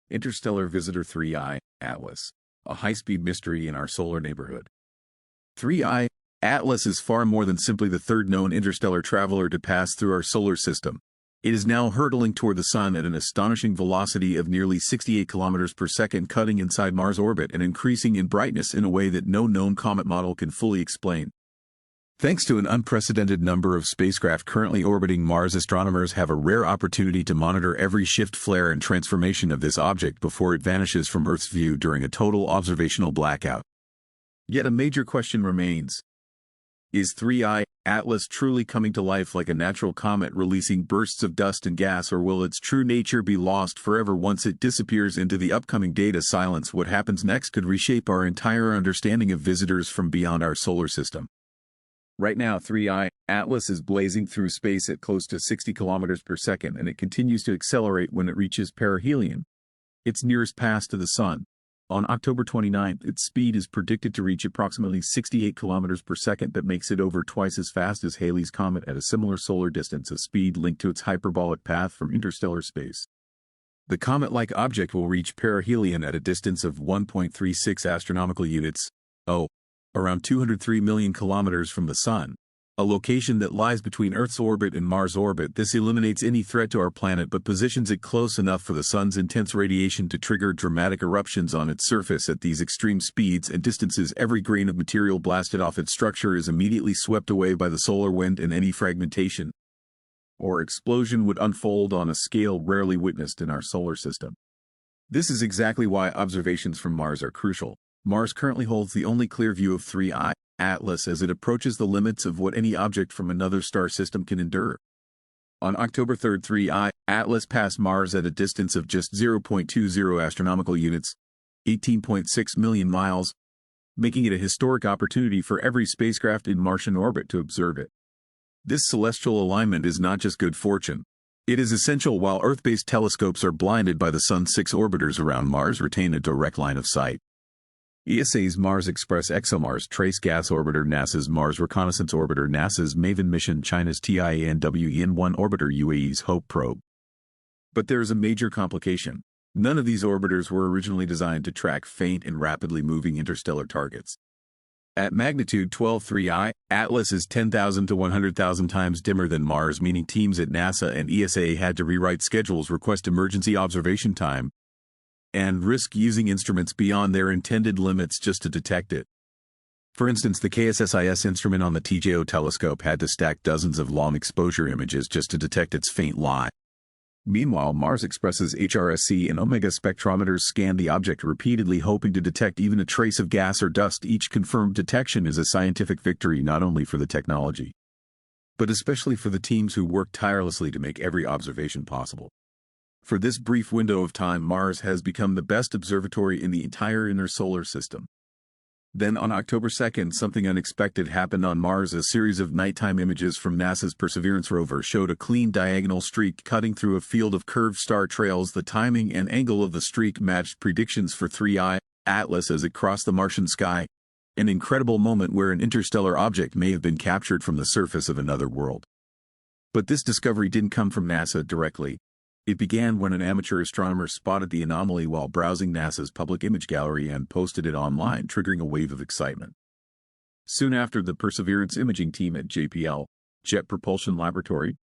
Interstellar Visitor 3I, Atlas, a high-speed mystery in our solar neighborhood. 3I, Atlas is far more than simply the third known interstellar traveler to pass through our solar system. It is now hurtling toward the Sun at an astonishing velocity of nearly 68 kilometers per second, cutting inside Mars' orbit and increasing in brightness in a way that no known comet model can fully explain. Thanks to an unprecedented number of spacecraft currently orbiting Mars, astronomers have a rare opportunity to monitor every shift, flare, and transformation of this object before it vanishes from Earth's view during a total observational blackout. Yet a major question remains. Is 3I, Atlas truly coming to life like a natural comet releasing bursts of dust and gas, or will its true nature be lost forever once it disappears into the upcoming data silence? What happens next could reshape our entire understanding of visitors from beyond our solar system. Right now, 3I, Atlas is blazing through space at close to 60 kilometers per second, and it continues to accelerate when it reaches perihelion, its nearest pass to the Sun. On October 29, its speed is predicted to reach approximately 68 kilometers per second. That makes it over twice as fast as Halley's Comet at a similar solar distance, a speed linked to its hyperbolic path from interstellar space. The comet-like object will reach perihelion at a distance of 1.36 astronomical units, around 203 million kilometers from the Sun, a location that lies between Earth's orbit and Mars' orbit. This eliminates any threat to our planet but positions it close enough for the Sun's intense radiation to trigger dramatic eruptions on its surface. At these extreme speeds and distances, every grain of material blasted off its structure is immediately swept away by the solar wind, and any fragmentation or explosion would unfold on a scale rarely witnessed in our solar system. This is exactly why observations from Mars are crucial. Mars currently holds the only clear view of 3I, Atlas, as it approaches the limits of what any object from another star system can endure. On October 3, 3I, Atlas passed Mars at a distance of just 0.20 astronomical units, 18.6 million miles, making it a historic opportunity for every spacecraft in Martian orbit to observe it. This celestial alignment is not just good fortune. It is essential. While Earth-based telescopes are blinded by the Sun's 6 orbiters around Mars, retain a direct line of sight. ESA's Mars Express, ExoMars Trace Gas Orbiter, NASA's Mars Reconnaissance Orbiter, NASA's MAVEN mission, China's Tianwen-1 Orbiter, UAE's HOPE probe. But there is a major complication. None of these orbiters were originally designed to track faint and rapidly moving interstellar targets. At magnitude 12, 3I, Atlas is 10,000 to 100,000 times dimmer than Mars, meaning teams at NASA and ESA had to rewrite schedules, request emergency observation time, and risk using instruments beyond their intended limits just to detect it. For instance, the KSSIS instrument on the TJO telescope had to stack dozens of long exposure images just to detect its faint lie. Meanwhile, Mars Express's HRSC and Omega spectrometers scanned the object repeatedly, hoping to detect even a trace of gas or dust. Each confirmed detection is a scientific victory, not only for the technology, but especially for the teams who worked tirelessly to make every observation possible. For this brief window of time, Mars has become the best observatory in the entire inner solar system. Then on October 2, something unexpected happened on Mars. A series of nighttime images from NASA's Perseverance rover showed a clean diagonal streak cutting through a field of curved star trails. The timing and angle of the streak matched predictions for 3I, Atlas, as it crossed the Martian sky, an incredible moment where an interstellar object may have been captured from the surface of another world. But this discovery didn't come from NASA directly. It began when an amateur astronomer spotted the anomaly while browsing NASA's public image gallery and posted it online, triggering a wave of excitement. Soon after, the Perseverance imaging team at JPL, Jet Propulsion Laboratory,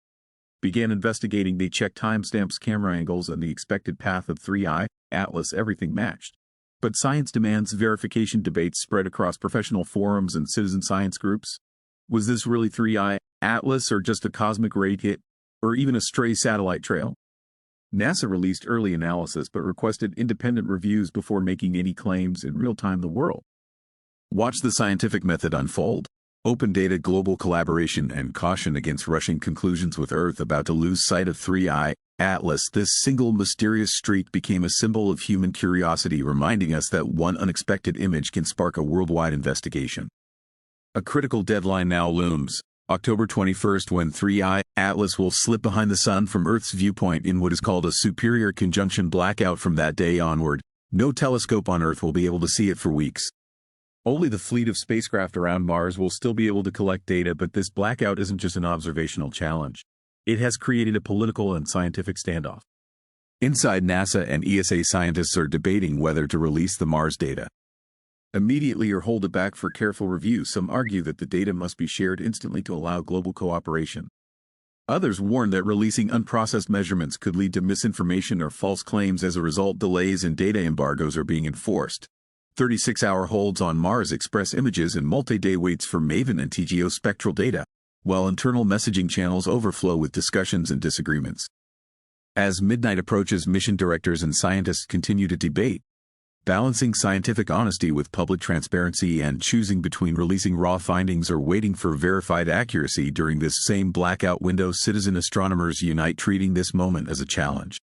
began investigating. They checked timestamps, camera angles, and the expected path of 3I, Atlas. Everything matched. But science demands verification. Debates spread across professional forums and citizen science groups. Was this really 3I, Atlas, or just a cosmic ray hit, or even a stray satellite trail? NASA released early analysis but requested independent reviews before making any claims in real time. The world watched the scientific method unfold. Open data, global collaboration, and caution against rushing conclusions. With Earth about to lose sight of 3I, Atlas, this single mysterious streak became a symbol of human curiosity, reminding us that one unexpected image can spark a worldwide investigation. A critical deadline now looms. October 21, when 3I, Atlas will slip behind the Sun from Earth's viewpoint in what is called a superior conjunction blackout. From that day onward, no telescope on Earth will be able to see it for weeks. Only the fleet of spacecraft around Mars will still be able to collect data. But this blackout isn't just an observational challenge. It has created a political and scientific standoff. Inside NASA and ESA scientists are debating whether to release the Mars data immediately or hold it back for careful review. Some argue that the data must be shared instantly to allow global cooperation. Others warn that releasing unprocessed measurements could lead to misinformation or false claims. As a result, delays and data embargoes are being enforced. 36-hour holds on Mars Express images and multi-day waits for MAVEN and TGO spectral data, while internal messaging channels overflow with discussions and disagreements. As midnight approaches, mission directors and scientists continue to debate, balancing scientific honesty with public transparency and choosing between releasing raw findings or waiting for verified accuracy. During this same blackout window, citizen astronomers unite, treating this moment as a challenge.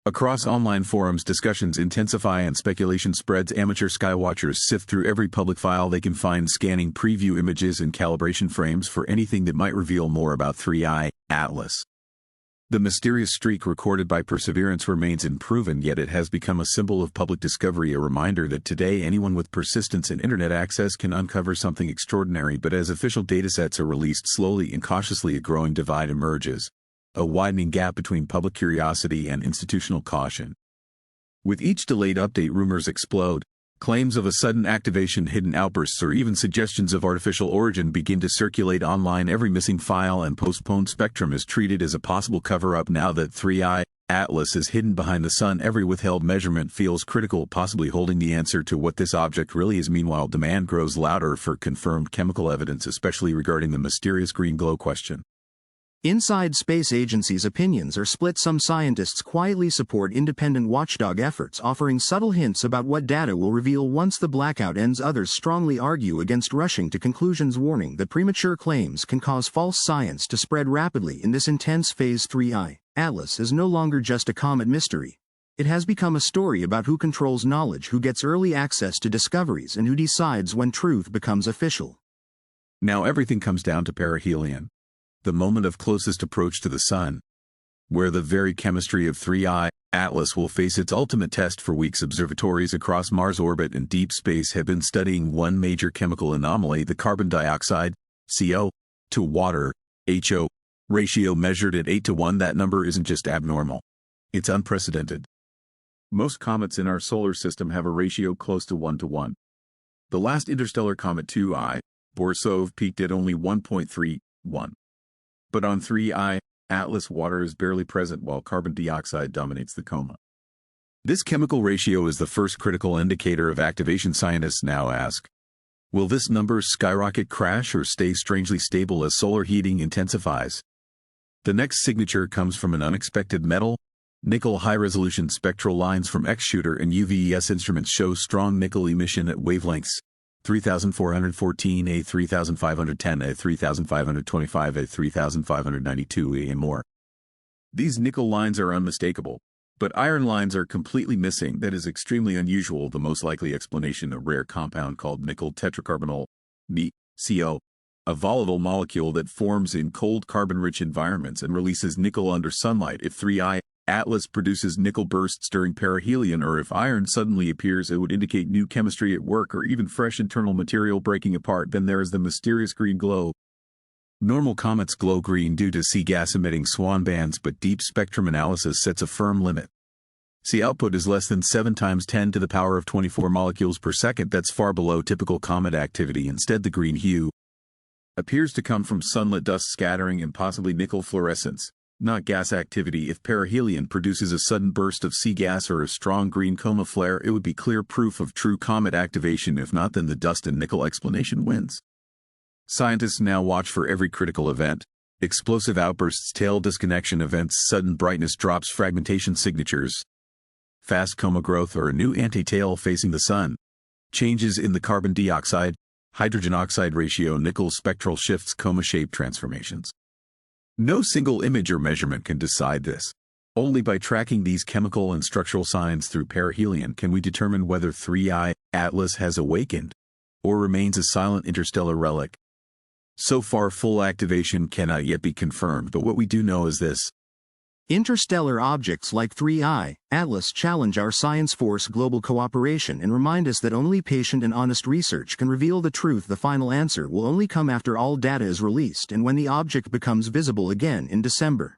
Across online forums, discussions intensify and speculation spreads. Amateur skywatchers sift through every public file they can find, scanning preview images and calibration frames for anything that might reveal more about 3I Atlas. The mysterious streak recorded by Perseverance remains unproven, yet it has become a symbol of public discovery, a reminder that today anyone with persistence and internet access can uncover something extraordinary. But as official datasets are released slowly and cautiously, a growing divide emerges, a widening gap between public curiosity and institutional caution. With each delayed update, rumors explode. Claims of a sudden activation, hidden outbursts, or even suggestions of artificial origin begin to circulate online. Every missing file and postponed spectrum is treated as a possible cover-up. Now that 3I Atlas is hidden behind the sun, every withheld measurement feels critical, possibly holding the answer to what this object really is. Meanwhile, demand grows louder for confirmed chemical evidence, especially regarding the mysterious green glow question. Inside space agencies, opinions are split. Some scientists quietly support independent watchdog efforts, offering subtle hints about what data will reveal once the blackout ends. Others strongly argue against rushing to conclusions, warning that premature claims can cause false science to spread rapidly. In this intense phase, 3I Atlas is no longer just a comet mystery. It has become a story about who controls knowledge, who gets early access to discoveries, and who decides when truth becomes official. Now everything comes down to perihelion, the moment of closest approach to the sun, where the very chemistry of 3I Atlas will face its ultimate test. For weeks, observatories across Mars orbit and deep space have been studying one major chemical anomaly: the carbon dioxide, CO, to water, HO, ratio measured at 8:1. That number isn't just abnormal, it's unprecedented. Most comets in our solar system have a ratio close to 1:1. The last interstellar comet 2I, Borisov, peaked at only 1.31. But on 3I Atlas, water is barely present while carbon dioxide dominates the coma. This chemical ratio is the first critical indicator of activation. Scientists now ask, will this number skyrocket, crash, or stay strangely stable as solar heating intensifies? The next signature comes from an unexpected metal, nickel. High-resolution spectral lines from X-shooter and UVES instruments show strong nickel emission at wavelengths 3,414 A, 3,510 A, 3,525 A, 3,592 A, and more. These nickel lines are unmistakable, but iron lines are completely missing. That is extremely unusual. The most likely explanation: a rare compound called nickel tetracarbonyl, NiCO, a volatile molecule that forms in cold carbon-rich environments and releases nickel under sunlight. If 3I Atlas produces nickel bursts during perihelion, or if iron suddenly appears, it would indicate new chemistry at work or even fresh internal material breaking apart. Then there is the mysterious green glow. Normal comets glow green due to sea gas emitting swan bands, but deep spectrum analysis sets a firm limit. Sea output is less than 7 times 10 to the power of 24 molecules per second. That's far below typical comet activity. Instead, the green hue appears to come from sunlit dust scattering and possibly nickel fluorescence, not gas activity. If perihelion produces a sudden burst of sea gas or a strong green coma flare, it would be clear proof of true comet activation. If not, then the dust and nickel explanation wins. Scientists now watch for every critical event: explosive outbursts, tail disconnection events, sudden brightness drops, fragmentation signatures, fast coma growth, or a new anti-tail facing the sun, changes in the carbon dioxide, hydrogen oxide ratio, nickel spectral shifts, coma shape transformations. No single image or measurement can decide this. Only by tracking these chemical and structural signs through perihelion can we determine whether 3I Atlas has awakened or remains a silent interstellar relic. So far, full activation cannot yet be confirmed, but what we do know is this: interstellar objects like 3I Atlas challenge our science, force global cooperation, and remind us that only patient and honest research can reveal the truth. The final answer will only come after all data is released and when the object becomes visible again in December.